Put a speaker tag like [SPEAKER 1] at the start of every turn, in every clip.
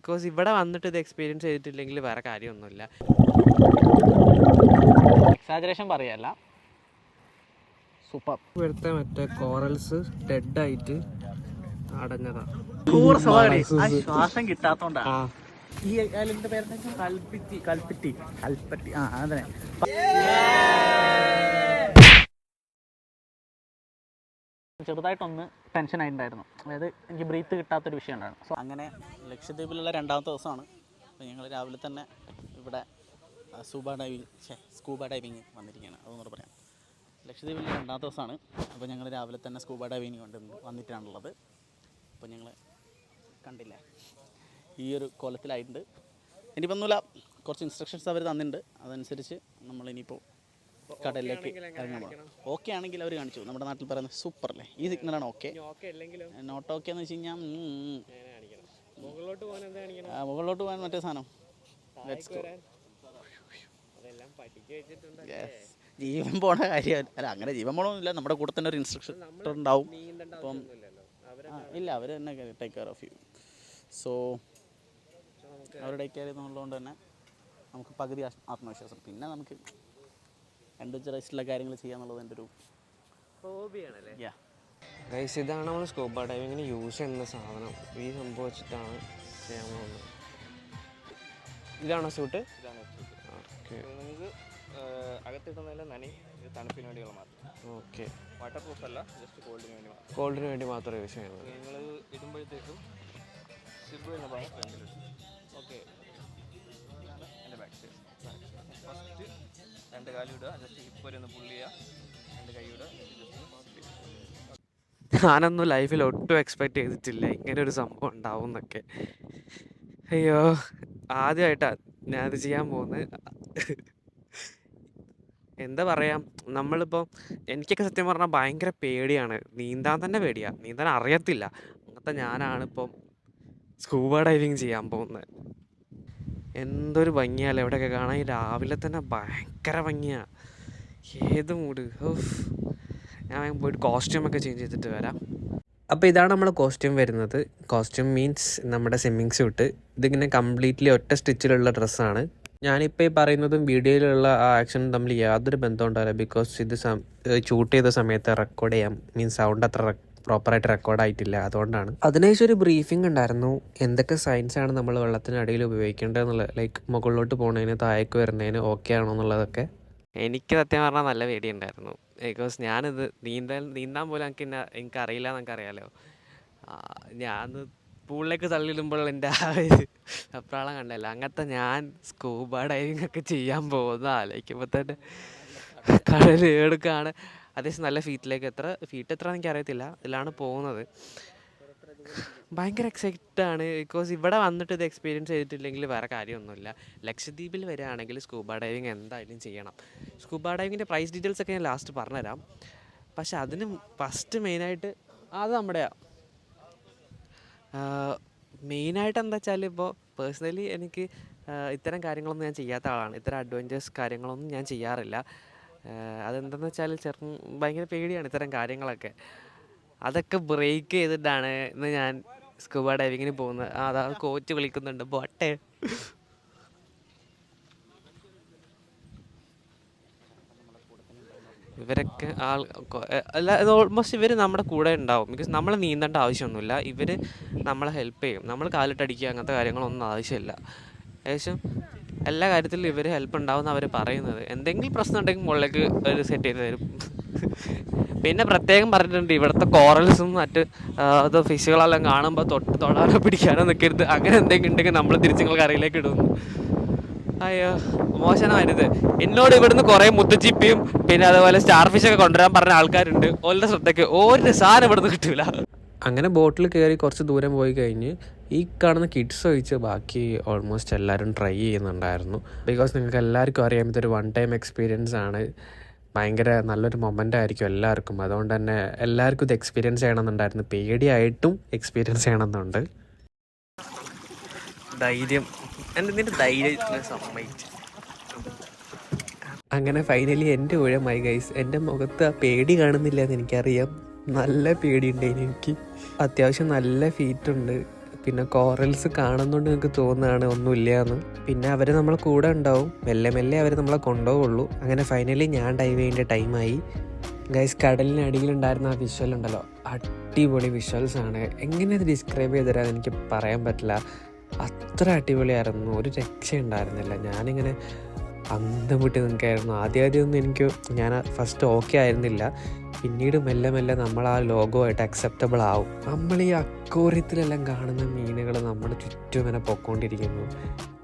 [SPEAKER 1] Because ഇവിടെ വന്നിട്ട് ഇത് എക്സ്പീരിയൻസ് ചെയ്തിട്ടില്ലെങ്കിൽ വേറെ കാര്യമൊന്നുമില്ല. എക്സാജറേഷൻ പറയല്ല, സൂപ്പർ. ഇവിടുത്തെ മറ്റേ കോറൽസ് ഡെഡായിട്ട് അടഞ്ഞതാ. ശ്വാസം കിട്ടാത്തോണ്ടാണ്. ഈ ഐലൻഡിന്റെ പേരെന്താ? കൽപ്പറ്റി. ആ അതെ. ചെറുതായിട്ടൊന്ന് ടെൻഷൻ ആയിട്ടുണ്ടായിരുന്നു, അതായത് എനിക്ക് ബ്രീത്ത് കിട്ടാത്തൊരു വിഷയം ഉണ്ടായിരുന്നു. സോ അങ്ങനെ ലക്ഷദ്വീപിലുള്ള രണ്ടാമത്തെ ദിവസമാണ്. അപ്പോൾ ഞങ്ങൾ രാവിലെ തന്നെ ഇവിടെ സ്കൂബ ഡൈവിങ് വന്നിരിക്കുകയാണ്. അതൊന്നുകൂടെ പറയാം. ലക്ഷദ്വീപിലെ രണ്ടാമത്തെ ദിവസമാണ്. അപ്പോൾ ഞങ്ങൾ രാവിലെ തന്നെ സ്കൂബ ഡൈവിങ് വന്നിട്ടാണുള്ളത്. അപ്പോൾ ഞങ്ങൾ കണ്ടില്ലേ ഈ ഒരു കോലത്തിലായിട്ടുണ്ട്. ഇനിയിപ്പോൾ ഒന്നുമില്ല, കുറച്ച് ഇൻസ്ട്രക്ഷൻസ് അവർ തന്നിട്ടുണ്ട്. അതനുസരിച്ച് നമ്മളിനിയിപ്പോൾ കടലിലേക്ക് ഇറങ്ങാൻ പോകണം. ഓക്കെ ആണെങ്കിൽ അവർ കാണിച്ചു. നമ്മുടെ നാട്ടിൽ പറയുന്നത് സൂപ്പർ അല്ലേ, ഈ സിഗ്നലാണ് ഓക്കെ. നോട്ട് ഓക്കെ എന്ന് വെച്ച് കഴിഞ്ഞാൽ മുകളിലോട്ട് പോകാൻ മറ്റേ സാധനം ജീവൻ പോണ കാര്യം അല്ല, അങ്ങനെ ജീവൻ പോകണമെന്നില്ല. നമ്മുടെ കൂടെ തന്നെ ഒരു ഇൻസ്ട്രക്ടർ ഉണ്ടാവും. അപ്പം ഇല്ല, അവർ തന്നെ take care of you. So അവർ ടേക്ക് കെയർ ചെയ്യുന്നതുകൊണ്ട് തന്നെ നമുക്ക് പകുതി ആത്മവിശ്വാസം. പിന്നെ നമുക്ക് അഡ്വഞ്ചറൈസ്റ്റുള്ള കാര്യങ്ങൾ ചെയ്യാന്നുള്ളത് എൻ്റെ ഒരു ഹോബിയാണല്ലേ. ഗൈസ്, ഇതാണ് നമ്മൾ സ്കൂബ ഡൈവിങ്ങിന് യൂസ് ചെയ്യുന്ന സാധനം. ഈ സംഭവം വെച്ചിട്ടാണ് ചെയ്യാൻ പോകുന്നത്. ഇതാണോ സ്യൂട്ട്? ഓക്കെ. നിങ്ങൾക്ക് അകത്തിടുന്നതിൽ നനി തണുപ്പിന് വേണ്ടിയുള്ള മാത്രം. ഓക്കെ. വാട്ടർ പ്രൂഫ് അല്ല, ജസ്റ്റ് കോൾഡിന് വേണ്ടി മാത്രം. കോൾഡിന് വേണ്ടി മാത്രം യൂസ് ചെയ്യുന്നത്. നിങ്ങൾ ഇടുമ്പോഴത്തേക്കും സിബ് എന്ന ഭാഗം. ഓക്കെ. എൻ്റെ ബാക്ക് സൈഡ് ഫസ്റ്റ് രണ്ട് കാലും ഇടുക, ജസ്റ്റ് ഹിപ്പ് വരെ ഒന്ന് പുള്ളി ചെയ്യുക. രണ്ട് കൈ ഇടുക, ഞാനൊന്നും ലൈഫിൽ ഒട്ടും എക്സ്പെക്റ്റ് ചെയ്തിട്ടില്ല ഇങ്ങനെ ഒരു സംഭവം ഉണ്ടാവും എന്നൊക്കെ. അയ്യോ, ആദ്യമായിട്ടാണ് ഞാനത് ചെയ്യാൻ പോകുന്നത്. എന്താ പറയുക, നമ്മളിപ്പോൾ എനിക്കൊക്കെ സത്യം പറഞ്ഞാൽ ഭയങ്കര പേടിയാണ്, നീന്താൻ തന്നെ പേടിയാണ്, നീന്താൻ അറിയത്തില്ല. അങ്ങനത്തെ ഞാനാണിപ്പം സ്കൂബ ഡൈവിങ് ചെയ്യാൻ പോകുന്നത്. എന്തൊരു ഭംഗിയല്ലേ ഇവിടെയൊക്കെ കാണാൻ. ഈ രാവിലെ തന്നെ ഭയങ്കര ഭംഗിയാണ്. ഏത് മൂഡ്. ഞാൻ പോയിട്ട് കോസ്റ്റ്യൂമൊക്കെ ചേഞ്ച് ചെയ്തിട്ട് വരാം. അപ്പോൾ ഇതാണ് നമ്മുടെ കോസ്റ്റ്യൂം വരുന്നത്. കോസ്റ്റ്യൂം മീൻസ് നമ്മുടെ സ്വിമ്മിങ് സ്യൂട്ട്. ഇതിങ്ങനെ കംപ്ലീറ്റ്ലി ഒറ്റ സ്റ്റിച്ചിലുള്ള ഡ്രസ്സാണ്. ഞാനിപ്പോൾ ഈ പറയുന്നതും വീഡിയോയിലുള്ള ആ ആക്ഷനും തമ്മിൽ യാതൊരു ബന്ധം ഉണ്ടാവില്ല. ബിക്കോസ് ഇത് ഷൂട്ട് ചെയ്ത സമയത്ത് റെക്കോർഡ് ചെയ്യാം മീൻസ് സൗണ്ട് അത്ര പ്രോപ്പറായിട്ട് റെക്കോർഡായിട്ടില്ല, അതുകൊണ്ടാണ്. അതിനുശേഷം ഒരു ബ്രീഫിംഗ് ഉണ്ടായിരുന്നു, എന്തൊക്കെ സയൻസാണ് നമ്മൾ വെള്ളത്തിനടിയിൽ ഉപയോഗിക്കേണ്ടതെന്നുള്ളത്. ലൈക്ക് മുകളിലോട്ട് പോകുന്നതിന് താഴേക്ക് വരുന്നതിന് ഓക്കെ ആണോ എന്നുള്ളതൊക്കെ. എനിക്ക് സത്യം പറഞ്ഞാൽ നല്ല പേടിയുണ്ടായിരുന്നു. ബിക്കോസ് ഞാനിത് നീന്താൻ പോലും എനിക്കറിയില്ല എന്നൊക്കെ അറിയാമല്ലോ. ഞാൻ പൂളിലേക്ക് തള്ളിയിടുമ്പോൾ എൻ്റെ ആ ഒരു അപ്രാളം കണ്ടല്ലോ. അങ്ങനത്തെ ഞാൻ സ്കൂബ ഡൈവിംഗ് ഒക്കെ ചെയ്യാൻ പോകുന്ന ആലോചിക്കുമ്പോൾ തന്നെ കടൽ എടുക്കുകയാണ്. അത്യാവശ്യം നല്ല ഫീറ്റ് എത്ര എനിക്കറിയത്തില്ല, ഇതിലാണ് പോകുന്നത്. ഭയങ്കര എക്സൈറ്റാണ്. ബിക്കോസ് ഇവിടെ വന്നിട്ട് ഇത് എക്സ്പീരിയൻസ് ചെയ്തിട്ടില്ലെങ്കിൽ വേറെ കാര്യമൊന്നുമില്ല. ലക്ഷദ്വീപിൽ വരികയാണെങ്കിൽ സ്കൂബ ഡൈവിങ് എന്തായാലും ചെയ്യണം. സ്കൂബ ഡൈവിങ്ങിൻ്റെ പ്രൈസ് ഡീറ്റെയിൽസൊക്കെ ഞാൻ ലാസ്റ്റ് പറഞ്ഞുതരാം. പക്ഷെ അതിന് ഫസ്റ്റ് മെയിനായിട്ട് അത് നമ്മുടെ മെയിനായിട്ട് എന്താ വെച്ചാൽ, ഇപ്പോൾ പേഴ്സണലി എനിക്ക് ഇത്തരം കാര്യങ്ങളൊന്നും ഞാൻ ചെയ്യാത്ത ആളാണ്. ഇത്തരം അഡ്വഞ്ചേഴ്സ് കാര്യങ്ങളൊന്നും ഞാൻ ചെയ്യാറില്ല. അതെന്തെന്ന് വെച്ചാൽ ഭയങ്കര പേടിയാണ് ഇത്തരം കാര്യങ്ങളൊക്കെ. അതൊക്കെ ബ്രേക്ക് ചെയ്തിട്ടാണ് ഇന്ന് ഞാൻ സ്കൂബ ഡൈവിങ്ങിന് പോകുന്നത്. അതാ കോച്ച് വിളിക്കുന്നുണ്ട്, ബോട്ടെ. ഇവരൊക്കെ അല്ല, ഓൾമോസ്റ്റ് ഇവർ നമ്മുടെ കൂടെ ഉണ്ടാവും. ബിക്കോസ് നമ്മൾ നീന്തേണ്ട ആവശ്യമൊന്നുമില്ല, ഇവർ നമ്മളെ ഹെൽപ്പ് ചെയ്യും. നമ്മൾ കാലിട്ടടിക്കുക അങ്ങനത്തെ കാര്യങ്ങളൊന്നും ആവശ്യമില്ല. ഏകദേശം എല്ലാ കാര്യത്തിലും ഇവർ ഹെൽപ്പ് ഉണ്ടാവും എന്ന് അവർ പറയുന്നത്. എന്തെങ്കിലും പ്രശ്നം ഉണ്ടെങ്കിൽ മുകളിലേക്ക് ഒരു സെറ്റ് ചെയ്ത് തരും. പിന്നെ പ്രത്യേകം പറഞ്ഞിട്ടുണ്ട്, ഇവിടുത്തെ കോറൽസും മറ്റ് അത് ഫിഷുകളെല്ലാം കാണുമ്പോൾ തൊടാനോ പിടിക്കാനോ നിൽക്കരുത്. അങ്ങനെ എന്തെങ്കിലും ഉണ്ടെങ്കിൽ നമ്മൾ തിരിച്ചുങ്ങൾ കരയിലേക്ക് ഇടുന്നു. അയ്യോ, മോശമായിരുത്. എന്നോട് ഇവിടുന്ന് കുറേ മുത്തുച്ചിപ്പിയും പിന്നെ അതുപോലെ സ്റ്റാർ ഫിഷൊക്കെ കൊണ്ടുവരാൻ പറഞ്ഞ ആൾക്കാരുണ്ട്. ഓരുടെ ശ്രദ്ധയ്ക്ക് ഒരു സാധനം ഇവിടുന്ന് കിട്ടൂല. അങ്ങനെ ബോട്ടിൽ കയറി കുറച്ച് ദൂരം പോയി കഴിഞ്ഞ് ഈ കാണുന്ന കിഡ്സ് ഒഴിച്ച് ബാക്കി ഓൾമോസ്റ്റ് എല്ലാവരും ട്രൈ ചെയ്യുന്നുണ്ടായിരുന്നു. ബിക്കോസ് നിങ്ങൾക്ക് എല്ലാവർക്കും അറിയാം ഇതൊരു വൺ ടൈം എക്സ്പീരിയൻസ് ആണ്. ഭയങ്കര നല്ലൊരു മൊമെൻ്റ് ആയിരിക്കും എല്ലാവർക്കും. അതുകൊണ്ട് തന്നെ എല്ലാവർക്കും ഇത് എക്സ്പീരിയൻസ് ചെയ്യണമെന്നുണ്ടായിരുന്നു. പേടിയായിട്ടും എക്സ്പീരിയൻസ് ചെയ്യണമെന്നുണ്ട്. ധൈര്യം നിന്റെ ധൈര്യം സമ്മതിച്ചു. അങ്ങനെ ഫൈനലി എൻ്റെ ഊഴമായി ഗൈസ്. എൻ്റെ മുഖത്ത് ആ പേടി കാണുന്നില്ല എന്ന് എനിക്കറിയാം. നല്ല പേടിയുണ്ട് എനിക്ക്. അത്യാവശ്യം നല്ല ഫീറ്റുണ്ട്. പിന്നെ കോറൽസ് കാണുന്നതുകൊണ്ട് നിങ്ങൾക്ക് തോന്നുകയാണ് ഒന്നുമില്ല എന്ന്. പിന്നെ അവർ നമ്മളെ കൂടെ ഉണ്ടാവും, മെല്ലെ മെല്ലെ അവർ നമ്മളെ കൊണ്ടുപോകുള്ളൂ. അങ്ങനെ ഫൈനലി ഞാൻ ഡൈവ് ചെയ്യേണ്ട ടൈമായി. ഗൈസ്, കടലിനടിയിലുണ്ടായിരുന്ന ആ വിഷ്വൽ ഉണ്ടല്ലോ, അടിപൊളി വിഷ്വൽസാണ്. എങ്ങനെ അത് ഡിസ്ക്രൈബ് ചെയ്ത് തരാൻ എനിക്ക് പറയാൻ പറ്റില്ല. അത്ര അടിപൊളിയായിരുന്നു, ഒരു രക്ഷയുണ്ടായിരുന്നില്ല. ഞാനിങ്ങനെ അന്തം വിട്ട് നിൽക്കായിരുന്നു. ആദ്യമൊന്നും ഞാൻ ഫസ്റ്റ് ഓക്കെ ആയിരുന്നില്ല. പിന്നീട് മെല്ലെ മെല്ലെ നമ്മൾ ആ ലോഗോമായിട്ട് അക്സെപ്റ്റബിൾ ആവും. നമ്മൾ ഈ അക്വേറിയത്തിലെല്ലാം കാണുന്ന മീനുകൾ നമ്മുടെ ചുറ്റും ഇങ്ങനെ പൊക്കോണ്ടിരിക്കുന്നു.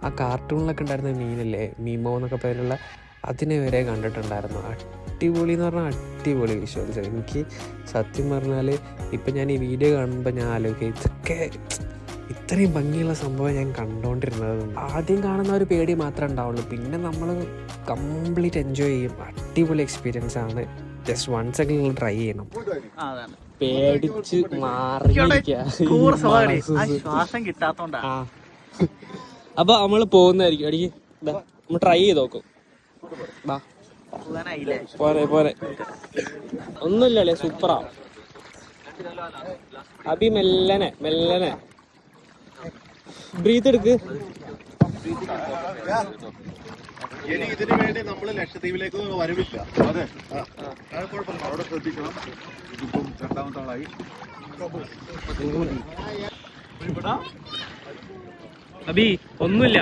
[SPEAKER 1] ആ കാർട്ടൂണിലൊക്കെ ഉണ്ടായിരുന്ന മീനില്ലേ, മീമോ എന്നൊക്കെ പേരുള്ള, അതിനെ വരെ കണ്ടിട്ടുണ്ടായിരുന്നു. അടിപൊളി എന്ന് പറഞ്ഞാൽ അടിപൊളി വിഷ്വൽസ്. എനിക്ക് സത്യം പറഞ്ഞാൽ ഇപ്പം ഞാൻ ഈ വീഡിയോ കാണുമ്പോൾ ഞാൻ ആലോചിക്കുക, ഇതൊക്കെ ഇത്രയും ഭംഗിയുള്ള സംഭവം ഞാൻ കണ്ടുകൊണ്ടിരുന്നത്. ആദ്യം കാണുന്ന ഒരു പേടി മാത്രമേ ഉണ്ടാവുള്ളൂ, പിന്നെ നമ്മൾ കംപ്ലീറ്റ് എൻജോയ് ചെയ്യും. അടിപൊളി എക്സ്പീരിയൻസ് ആണ്. ജസ്റ്റ് വൺസ് ഒക്കെ നിങ്ങൾ ട്രൈ ചെയ്യണം. പേടിച്ച്
[SPEAKER 2] ശ്വാസം കിട്ടാത്തോണ്ടാ.
[SPEAKER 1] അപ്പൊ നമ്മള് പോകുന്നതായിരിക്കും. അടിക്ക് നമ്മൾ ട്രൈ ചെയ്ത് നോക്കും. പോരെ പോരെ, ഒന്നുമില്ലല്ലേ, സൂപ്പറാ. അബി മെല്ലനെ മെല്ലനെ ബ്രീത്ത് എടുക്ക്.
[SPEAKER 3] ഇനി ഇതിനു വേണ്ടി നമ്മൾ ലക്ഷദ്വീപിലേക്ക് വരവില്ല. അതെ, കുഴപ്പമില്ല, അവിടെ ശ്രദ്ധിക്കണം. ഇതിപ്പം രണ്ടാമത്തെ ആളായി.
[SPEAKER 1] അബി ഒന്നുമില്ല.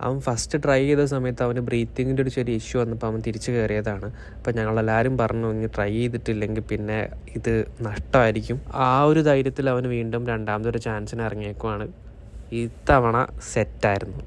[SPEAKER 1] അവൻ ഫസ്റ്റ് ട്രൈ ചെയ്ത സമയത്ത് അവന് ബ്രീത്തിങ്ങിൻ്റെ ഒരു ചെറിയ ഇഷ്യൂ വന്നപ്പോൾ അവൻ തിരിച്ചു കയറിയതാണ്. അപ്പം ഞങ്ങളെല്ലാവരും പറഞ്ഞു, ഇനി ട്രൈ ചെയ്തിട്ടില്ലെങ്കിൽ പിന്നെ ഇത് നഷ്ടമായിരിക്കും. ആ ഒരു ധൈര്യത്തിൽ അവന് വീണ്ടും രണ്ടാമതൊരു ചാൻസിന് ഇറങ്ങിയേക്കുവാണ്. ഇത്തവണ സെറ്റായിരുന്നു.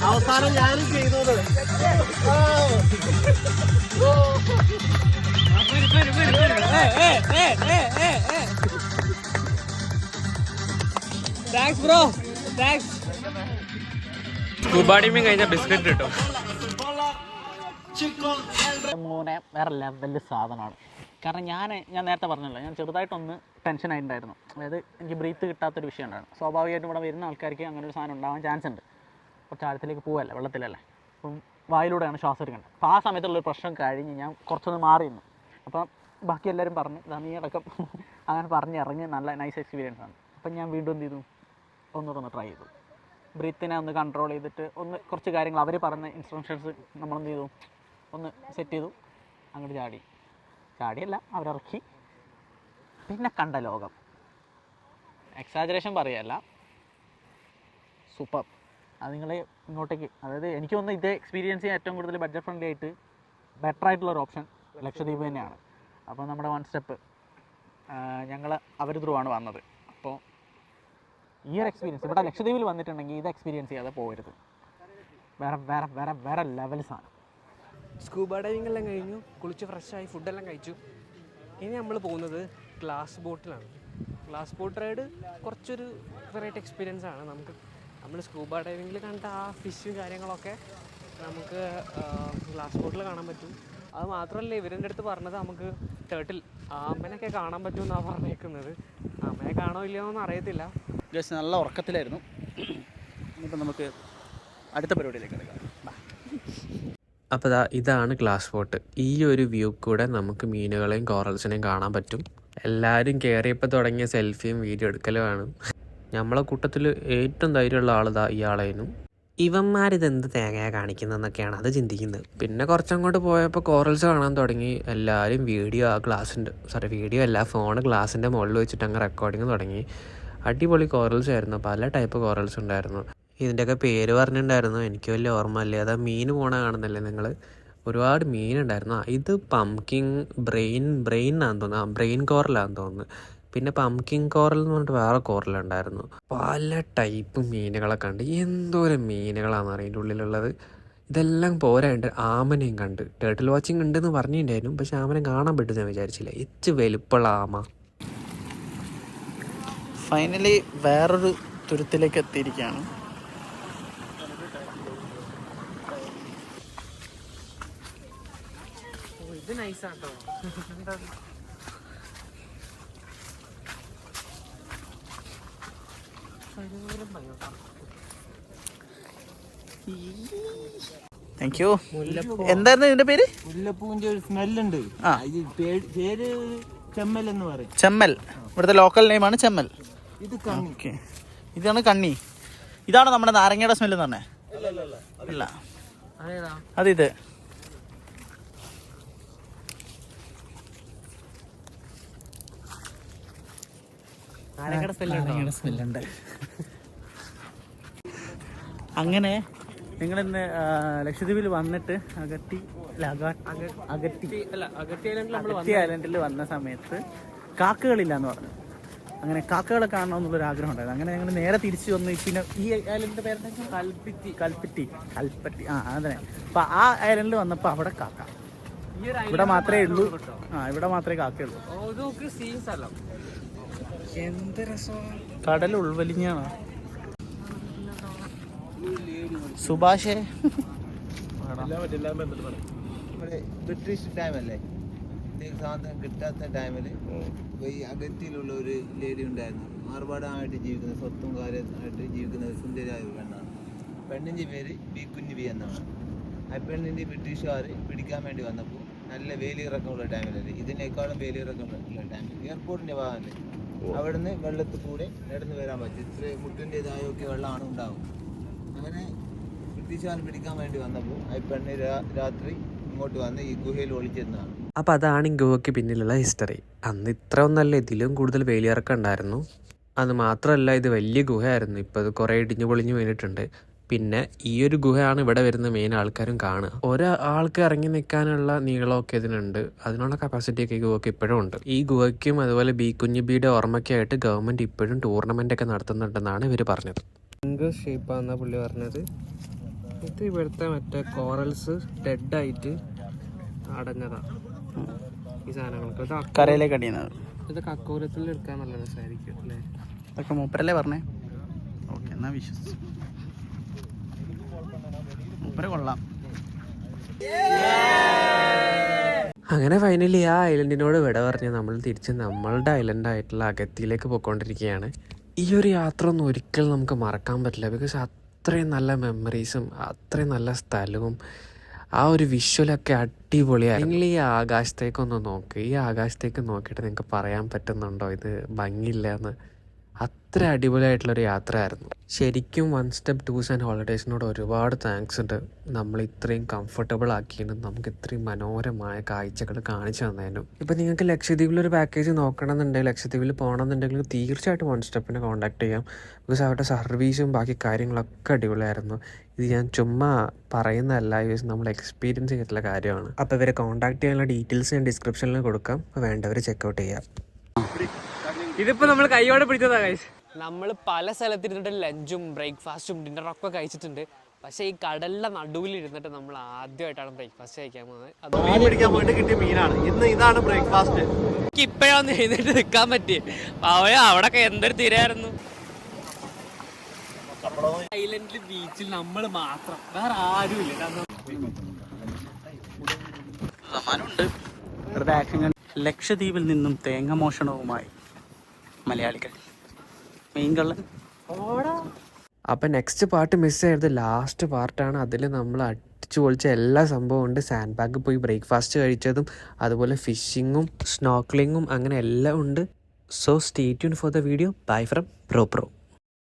[SPEAKER 2] അവസാനം ഞാനും ചെയ്തത്.
[SPEAKER 1] Thanks bro, thanks. Scuba diving കഴിഞ്ഞ ബിസ്ക്കറ്റ് കിട്ടും.
[SPEAKER 2] മോനെ വേറെ ലെവലിൽ സാധനമാണ്. കാരണം ഞാൻ നേരത്തെ പറഞ്ഞല്ലോ, ഞാൻ ചെറുതായിട്ടൊന്ന് ടെൻഷൻ ആയിട്ടുണ്ടായിരുന്നു. അതായത് എനിക്ക് ബ്രീത്ത് കിട്ടാത്തൊരു വിഷയം ഉണ്ടായിരുന്നു. സ്വാഭാവികമായിട്ടും ഇവിടെ വരുന്ന ആൾക്കാർക്ക് അങ്ങനെ ഒരു സാധനം ഉണ്ടാവാൻ ചാൻസ് ഉണ്ട്. കുറച്ച് ആഴത്തിലേക്ക് പോവല്ലേ, വെള്ളത്തിലല്ലേ, അപ്പം വായിലൂടെയാണ് ശ്വാസം എടുക്കേണ്ടത്. അപ്പോൾ ആ സമയത്തുള്ളൊരു പ്രശ്നം കഴിഞ്ഞ് ഞാൻ കുറച്ചൊന്ന് മാറി നിന്നു. അപ്പം ബാക്കി എല്ലാവരും പറഞ്ഞു, നീ അടക്കം അങ്ങനെ പറഞ്ഞിറങ്ങി നല്ല നൈസ് എക്സ്പീരിയൻസ് ആണ്. അപ്പം ഞാൻ വീണ്ടും എന്ത് ചെയ്തു, ഒന്നുകൂടെ ട്രൈ ചെയ്തു. ബ്രീത്തിനെ ഒന്ന് കൺട്രോൾ ചെയ്തിട്ട് കുറച്ച് കാര്യങ്ങൾ അവർ പറഞ്ഞ ഇൻസ്ട്രക്ഷൻസ് നമ്മളെന്ത് ചെയ്തു, ഒന്ന് സെറ്റ് ചെയ്തു. അങ്ങോട്ട് ചാടിയല്ല, അവരിറക്കി. പിന്നെ കണ്ട ലോകം, എക്സാജറേഷൻ പറയുകയല്ല, സൂപ്പർ. അത് നിങ്ങൾ ഇങ്ങോട്ടേക്ക്, അതായത് എനിക്ക് തോന്നുന്നു ഇതേ എക്സ്പീരിയൻസ് ചെയ്യാൻ ഏറ്റവും കൂടുതൽ ബഡ്ജറ്റ് ഫ്രണ്ട്ലി ആയിട്ട് ബെറ്റർ ആയിട്ടുള്ളൊരു ഓപ്ഷൻ ലക്ഷദ്വീപ് തന്നെയാണ്. അപ്പോൾ നമ്മുടെ വൺ സ്റ്റെപ്പ് ഞങ്ങൾ അവർ ത്രൂ ആണ് വന്നത്. അപ്പോൾ ഈ ഒരു എക്സ്പീരിയൻസ് ഇവിടെ ലക്ഷദ്വീപിൽ വന്നിട്ടുണ്ടെങ്കിൽ ഇത് എക്സ്പീരിയൻസ് ചെയ്യാതെ പോകരുത്. വേറെ വേറെ വേറെ വേറെ ലെവൽസാണ്.
[SPEAKER 1] സ്കൂബ ഡൈവിംഗ് എല്ലാം കഴിഞ്ഞു, കുളിച്ച് ഫ്രഷായി, ഫുഡെല്ലാം കഴിച്ചു. ഇനി നമ്മൾ പോകുന്നത് ഗ്ലാസ് ബോട്ടിലാണ്. ഗ്ലാസ് ബോട്ട് റൈഡ് കുറച്ചൊരു വെറൈറ്റി എക്സ്പീരിയൻസ് ആണ്. നമ്മൾ സ്കൂബ ഡൈവിങ്ങിൽ കണ്ട ആ ഫിഷും കാര്യങ്ങളൊക്കെ നമുക്ക് ഗ്ലാസ് ബോട്ടിൽ കാണാൻ പറ്റും. അത് മാത്രമല്ല, ഇവരുടെ അടുത്ത് പറഞ്ഞത് നമുക്ക് ടേർട്ടിൽ ആമനൊക്കെ കാണാൻ പറ്റുമെന്നാണ് പറഞ്ഞേക്കുന്നത്. ആമനെ കാണോ ഇല്ലയോന്നൊന്നും അറിയത്തില്ല.
[SPEAKER 2] ജസ്റ്റ് നല്ല ഉറക്കത്തിലായിരുന്നു. ഇനിയിപ്പോൾ നമുക്ക് അടുത്ത പരിപാടിയിലേക്ക് എടുക്കാം.
[SPEAKER 1] അപ്പോൾ ഇതാണ് ഗ്ലാസ് ബോട്ട്. ഈ ഒരു വ്യൂ കൂടെ നമുക്ക് മീനുകളെയും കോറൽസിനെയും കാണാൻ പറ്റും. എല്ലാവരും കയറിയപ്പോൾ തുടങ്ങിയ സെൽഫിയും വീഡിയോ എടുക്കലുമാണ്. നമ്മളെ കൂട്ടത്തിൽ ഏറ്റവും ധൈര്യമുള്ള ആളിതാ ഇയാളേനും. ഇവന്മാരിതെന്ത് തേങ്ങയാണ് കാണിക്കുന്നതെന്നൊക്കെയാണ് അത് ചിന്തിക്കുന്നത്. പിന്നെ കുറച്ചങ്ങോട്ട് പോയപ്പോൾ കോറൽസ് കാണാൻ തുടങ്ങി. എല്ലാവരും വീഡിയോ അല്ല, ഫോണ് ഗ്ലാസിൻ്റെ മുകളിൽ വെച്ചിട്ട് അങ്ങ് റെക്കോർഡിങ് തുടങ്ങി. അടിപൊളി കോറൽസ് ആയിരുന്നു, പല ടൈപ്പ് കോറൽസ് ഉണ്ടായിരുന്നു. ഇതിൻ്റെയൊക്കെ പേര് പറഞ്ഞിട്ടുണ്ടായിരുന്നു, എനിക്ക് വലിയ ഓർമ്മയില്ല. അതാ മീൻ പോണ കാണുന്നില്ലേ നിങ്ങൾ, ഒരുപാട് മീനുണ്ടായിരുന്നു. ഇത് പംകിൻ ബ്രെയിനാന്ന് തോന്നുന്നു, ബ്രെയിൻ കോറലാന്ന് തോന്നുന്നു. പിന്നെ പംകിൻ കോറൽ എന്ന് പറഞ്ഞിട്ട് വേറെ കോറലുണ്ടായിരുന്നു. പല ടൈപ്പ് മീനുകളൊക്കെ ഉണ്ട്. എന്തോരം മീനുകളാണെന്ന് അറിയാം ഇതിൻ്റെ ഉള്ളിലുള്ളത്. ഇതെല്ലാം പോരാണ്ട് ആമനെയും കണ്ട്. ടേർട്ടിൽ വാച്ചിങ് ഉണ്ടെന്ന് പറഞ്ഞിട്ടുണ്ടായിരുന്നു, പക്ഷെ ആമനെ കാണാൻ പറ്റും ഞാൻ വിചാരിച്ചില്ല. വലിപ്പമുള്ള ആമ.
[SPEAKER 2] ഫൈനലി വേറൊരു തുരുത്തിലേക്ക് എത്തിയിരിക്കുകയാണ്.
[SPEAKER 1] ഇത് നൈസാട്ടോ.
[SPEAKER 2] Thank you. എന്തായിരുന്നു ഇതിന്റെ പേര്?
[SPEAKER 4] മുല്ലപ്പൂവിന്റെ ഒരു സ്മെല്ലുണ്ട്. പേര് ചെമ്മൽ എന്ന് പറയും.
[SPEAKER 2] ചെമ്മൽ. ഇവിടുത്തെ ലോക്കൽ നെയിമാണ് ചെമ്മൽ.
[SPEAKER 4] ഇത്
[SPEAKER 2] ഓക്കെ, ഇതാണ് കണ്ണി. ഇതാണ് നമ്മുടെ നാരങ്ങയുടെ സ്മെല്ല് എന്ന് പറഞ്ഞേ? അല്ല, അതിത്. നാരങ്ങയുടെ സ്മെല്ലുണ്ട്. അങ്ങനെ നിങ്ങളിന്ന് ലക്ഷദ്വീപിൽ വന്നിട്ട് അഗത്തി ഐലൻഡിൽ വന്ന സമയത്ത് കാക്കകളില്ല എന്ന് പറഞ്ഞു. അങ്ങനെ കാക്കകളെ കാണണമെന്നുള്ളൊരു ആഗ്രഹം ഉണ്ടായിരുന്നു. അങ്ങനെ ഞങ്ങൾ നേരെ തിരിച്ചു വന്ന് പിന്നെ ഈ ഐലൻഡിന്റെ പേരെന്താ? കൽപ്പറ്റി. അതെ. അപ്പൊ ആ ഐലൻഡിൽ വന്നപ്പോൾ അവിടെ കാക്ക. ഇവിടെ മാത്രമേ ഉള്ളൂ. ഇവിടെ മാത്രമേ കാക്കയുള്ളൂ.
[SPEAKER 1] എന്ത് രസമാണ്.
[SPEAKER 2] കടൽ ഉൾവലിഞ്ഞാണ്. സുഭാഷേ,
[SPEAKER 4] ബ്രിട്ടീഷ് ടൈമല്ലേ, സ്വാതന്ത്ര്യം കിട്ടാത്ത ടൈമില് ഈ അഗത്തിയിലുള്ള ഒരു ലേഡി ഉണ്ടായിരുന്നു. ആർഭാടമായിട്ട് ജീവിക്കുന്ന, സ്വത്തും കാര്യമായിട്ട് ജീവിക്കുന്ന ഒരു സുന്ദരിയായ ഒരു പെണ്ണാണ്. പെണ്ണിൻ്റെ പേര് ബി കുഞ്ഞുബി എന്നാണ്. ആ പെണ്ണിൻ്റെ ബ്രിട്ടീഷുകാർ പിടിക്കാൻ വേണ്ടി വന്നപ്പോൾ നല്ല വേലിയിറക്കമുള്ള ടൈമിലല്ലേ, ഇതിനേക്കാളും വേലിയിറക്കമുള്ള ടൈമിൽ എയർപോർട്ടിൻ്റെ ഭാഗമല്ലേ, അവിടുന്ന് വെള്ളത്തിൽ കൂടെ നടന്നു വരാൻ പറ്റും. ഇത്ര മുട്ടിൻ്റെതായൊക്കെ വെള്ളമാണ് ഉണ്ടാവും. അങ്ങനെ ബ്രിട്ടീഷുകാർ പിടിക്കാൻ വേണ്ടി വന്നപ്പോൾ ആ പെണ്ണ് രാത്രി ഇങ്ങോട്ട് വന്ന് ഈ ഗുഹയിൽ ഒളിച്ചിരുന്നതാണ്.
[SPEAKER 1] അപ്പോൾ അതാണ് ഈ ഗുഹയ്ക്ക് പിന്നിലുള്ള ഹിസ്റ്ററി. അന്ന് ഇത്ര ഒന്നല്ല, ഇതിലും കൂടുതൽ വേലിയിറക്കം ഉണ്ടായിരുന്നു. അത് മാത്രമല്ല, ഇത് വലിയ ഗുഹയായിരുന്നു. ഇപ്പോൾ ഇത് കുറേ ഇടിഞ്ഞു പൊളിഞ്ഞു വീണിട്ടുണ്ട്. പിന്നെ ഈ ഒരു ഗുഹയാണ് ഇവിടെ വരുന്ന മെയിൻ ആൾക്കാരും കാണുക. ഒരാൾക്ക് ഇറങ്ങി നിൽക്കാനുള്ള നീളമൊക്കെ ഇതിനുണ്ട്. അതിനുള്ള കപ്പാസിറ്റിയൊക്കെ ഈ ഗുഹയ്ക്ക് ഇപ്പോഴും ഉണ്ട്. ഈ ഗുഹയ്ക്കും അതുപോലെ ബി കുഞ്ഞുബിയുടെ ഓർമ്മയ്ക്കായിട്ട് ഗവൺമെൻറ് ഇപ്പോഴും ടൂർണമെൻ്റ് ഒക്കെ നടത്തുന്നുണ്ടെന്നാണ് ഇവർ പറഞ്ഞത്. ഫിംഗർ ഷേപ്പാണെന്നാണ് പുള്ളി പറഞ്ഞത്. ഇത് ഇവിടുത്തെ മറ്റേ കോറൽസ് ഡെഡായിട്ട് അടഞ്ഞതാണ് ഈ സാധനങ്ങൾക്ക്.
[SPEAKER 2] കരയിലേക്ക് അടിയുന്നത്.
[SPEAKER 1] ഇതൊക്കെ അക്കോലത്തിൽ എടുക്കാൻ നല്ല രസമായിരിക്കും അല്ലേ?
[SPEAKER 2] അതൊക്കെ മൂപ്പരല്ലേ പറഞ്ഞേ? ഓക്കെ, എന്നാ വിശ്വസിച്ചു. മൂപ്പര കൊള്ളാം.
[SPEAKER 1] അങ്ങനെ ഫൈനലി ആ ഐലൻഡിനോട് വിട പറഞ്ഞ് നമ്മൾ തിരിച്ച് നമ്മളുടെ ഐലൻഡായിട്ടുള്ള അഗത്തിയിലേക്ക് പോയിക്കൊണ്ടിരിക്കുകയാണ്. ഈ ഒരു യാത്ര ഒന്നും ഒരിക്കലും നമുക്ക് മറക്കാൻ പറ്റില്ല. ബിക്കോസ് അത്രയും നല്ല മെമ്മറീസും അത്രയും നല്ല സ്ഥലവും ആ ഒരു വിഷ്വലൊക്കെ അടിപൊളിയാണ്. നിങ്ങൾ ഈ ആകാശത്തേക്കൊന്ന് നോക്ക്. ഈ ആകാശത്തേക്ക് നോക്കിയിട്ട് നിങ്ങൾക്ക് പറയാൻ പറ്റുന്നുണ്ടോ ഇത് ഭംഗിയില്ല എന്ന്? അത്ര അടിപൊളിയായിട്ടുള്ളൊരു യാത്രയായിരുന്നു. ശരിക്കും വൺ സ്റ്റെപ്പ് ടൂർസ് ആൻഡ് ഹോളിഡേയ്സിനോട് ഒരുപാട് താങ്ക്സ് ഉണ്ട്. നമ്മൾ ഇത്രയും കംഫർട്ടബിൾ ആക്കിയതിനും നമുക്ക് ഇത്രയും മനോഹരമായ കാഴ്ചകൾ കാണിച്ചു തന്നതിനും. ഇപ്പം നിങ്ങൾക്ക് ലക്ഷദ്വീപിലൊരു പാക്കേജ് നോക്കണമെന്നുണ്ടെങ്കിൽ, ലക്ഷദ്വീപിൽ പോകണമെന്നുണ്ടെങ്കിൽ തീർച്ചയായിട്ടും വൺ സ്റ്റെപ്പിനെ കോൺടാക്ട് ചെയ്യാം. ബിക്കോസ് അവരുടെ സർവീസും ബാക്കി കാര്യങ്ങളൊക്കെ അടിപൊളിയായിരുന്നു. ഇത് ഞാൻ ചുമ്മാ പറയുന്നതല്ല, നമ്മൾ എക്സ്പീരിയൻസ് ചെയ്തിട്ടുള്ള കാര്യമാണ്. അപ്പോൾ ഇവരെ കോൺടാക്ട് ചെയ്യാനുള്ള ഡീറ്റെയിൽസ് ഞാൻ ഡിസ്ക്രിപ്ഷനിൽ കൊടുക്കാം. അപ്പോൾ വേണ്ടവർ ചെക്കൗട്ട് ചെയ്യാം. ഇതിപ്പോൾ നമ്മൾ കൈയോടെ പിടിച്ചതാ ഗൈസ്. നമ്മൾ പല സ്ഥലത്തിരുന്നിട്ട് ലഞ്ചും ബ്രേക്ക്ഫാസ്റ്റും ഡിന്നറൊക്കെ കഴിച്ചിട്ടുണ്ട്. പക്ഷേ ഈ കടലിലെ നടുവിൽ ഇരുന്നിട്ട് നമ്മൾ ആദ്യമായിട്ടാണ് ബ്രേക്ക്ഫാസ്റ്റ് കഴിക്കാൻ പോകുന്നത്. അത്
[SPEAKER 3] മീൻ പിടിക്കാൻ പോയിട്ട് കിട്ടിയ മീനാണ് ഇന്ന്. ഇതാണ് ബ്രേക്ക്ഫാസ്റ്റ്.
[SPEAKER 1] എനിക്ക് ഇപ്പോഴൊന്നും എഴുന്നേറ്റ് നിൽക്കാൻ പറ്റിയേ. അവയ അവിടെയൊക്കെ എന്തൊരു തിരയായിരുന്നു. ഐലൻഡിൽ ബീച്ചിൽ നമ്മൾ മാത്രം, വേറെ ആരുമില്ല.
[SPEAKER 2] ലക്ഷദ്വീപിൽ നിന്നും തേങ്ങ മോഷണവുമായി മലയാളികൾ മെയിൻകള്ളൻ.
[SPEAKER 1] അപ്പം നെക്സ്റ്റ് പാർട്ട് മിസ് ചെയ്തത് ലാസ്റ്റ് പാർട്ടാണ്. അതിൽ നമ്മൾ അടിച്ചു പൊളിച്ച എല്ലാ സംഭവം ഉണ്ട്. സാൻഡ് ബാഗ് പോയി ബ്രേക്ക്ഫാസ്റ്റ് കഴിച്ചതും അതുപോലെ ഫിഷിങ്ങും സ്നോർക്കലിങ്ങും അങ്ങനെ എല്ലാം ഉണ്ട്. So stay tune for the video. Bye from pro.